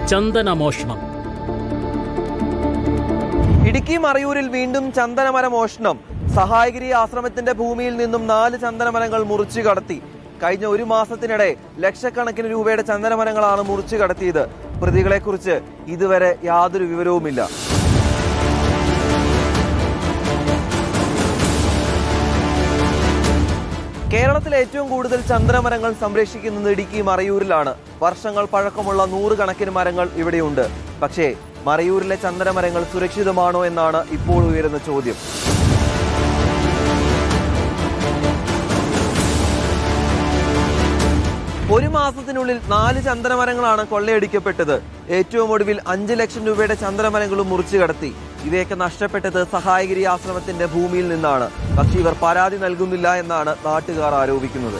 ചന്ദനമോഷണം. ഇടുക്കി മറയൂരിൽ വീണ്ടും ചന്ദനമര മോഷണം. സഹായഗിരി ആശ്രമത്തിന്റെ ഭൂമിയിൽ നിന്നും 4 ചന്ദനമരങ്ങൾ മുറിച്ചു കടത്തി. കഴിഞ്ഞ ഒരു മാസത്തിനിടെ ലക്ഷക്കണക്കിന് രൂപയുടെ ചന്ദനമരങ്ങളാണ് മുറിച്ചു കടത്തിയത്. പ്രതികളെക്കുറിച്ച് ഇതുവരെ യാതൊരു വിവരവുമില്ല. കേരളത്തിൽ ഏറ്റവും കൂടുതൽ ചന്ദനമരങ്ങൾ സംരക്ഷിക്കുന്നത് ഇടുക്കി മറയൂരിലാണ്. വർഷങ്ങൾ പഴക്കമുള്ള 100 കണക്കിന് മരങ്ങൾ ഇവിടെയുണ്ട്. പക്ഷേ മറയൂരിലെ ചന്ദനമരങ്ങൾ സുരക്ഷിതമാണോ എന്നാണ് ഇപ്പോൾ ഉയരുന്ന ചോദ്യം. ഒരു മാസത്തിനുള്ളിൽ 4 ചന്ദനമരങ്ങളാണ് കൊള്ളയടിക്കപ്പെട്ടത്. ഏറ്റവും ഒടുവിൽ 5 ലക്ഷം രൂപയുടെ ചന്ദനമരങ്ങളും മുറിച്ചു കടത്തി. ഇവയൊക്കെ നഷ്ടപ്പെട്ടത് സഹായഗിരി ആശ്രമത്തിന്റെ ഭൂമിയിൽ നിന്നാണ്. പക്ഷേ ഇവർ പരാതി നൽകുന്നില്ല എന്നാണ് നാട്ടുകാർ ആരോപിക്കുന്നത്.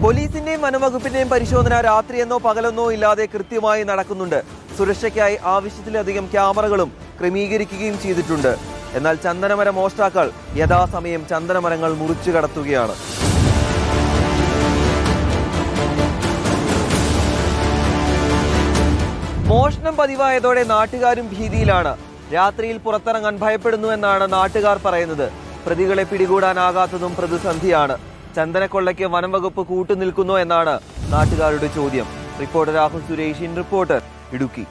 പോലീസിന്റെയും വനംവകുപ്പിന്റെയും പരിശോധന രാത്രിയെന്നോ പകലെന്നോ ഇല്ലാതെ കൃത്യമായി നടക്കുന്നുണ്ട്. സുരക്ഷയ്ക്കായി ആവശ്യത്തിലധികം ക്യാമറകളും ക്രമീകരിക്കുകയും ചെയ്തിട്ടുണ്ട്. എന്നാൽ ചന്ദനമര മോഷ്ടാക്കൾ യഥാസമയം ചന്ദനമരങ്ങൾ മുറിച്ചു കടത്തുകയാണ്. മോഷണം പതിവായതോടെ നാട്ടുകാരും ഭീതിയിലാണ്. രാത്രിയിൽ പുറത്തിറങ്ങാൻ ഭയപ്പെടുന്നുവെന്നാണ് നാട്ടുകാർ പറയുന്നത്. പ്രതികളെ പിടികൂടാനാകാത്തതും പ്രതിസന്ധിയാണ്. ചന്ദനക്കൊള്ളയ്ക്ക് വനംവകുപ്പ് കൂട്ടുനിൽക്കുന്നോ എന്നാണ് നാട്ടുകാരുടെ ചോദ്യം. Reporter Rahul Suresh, reporter, Idukki.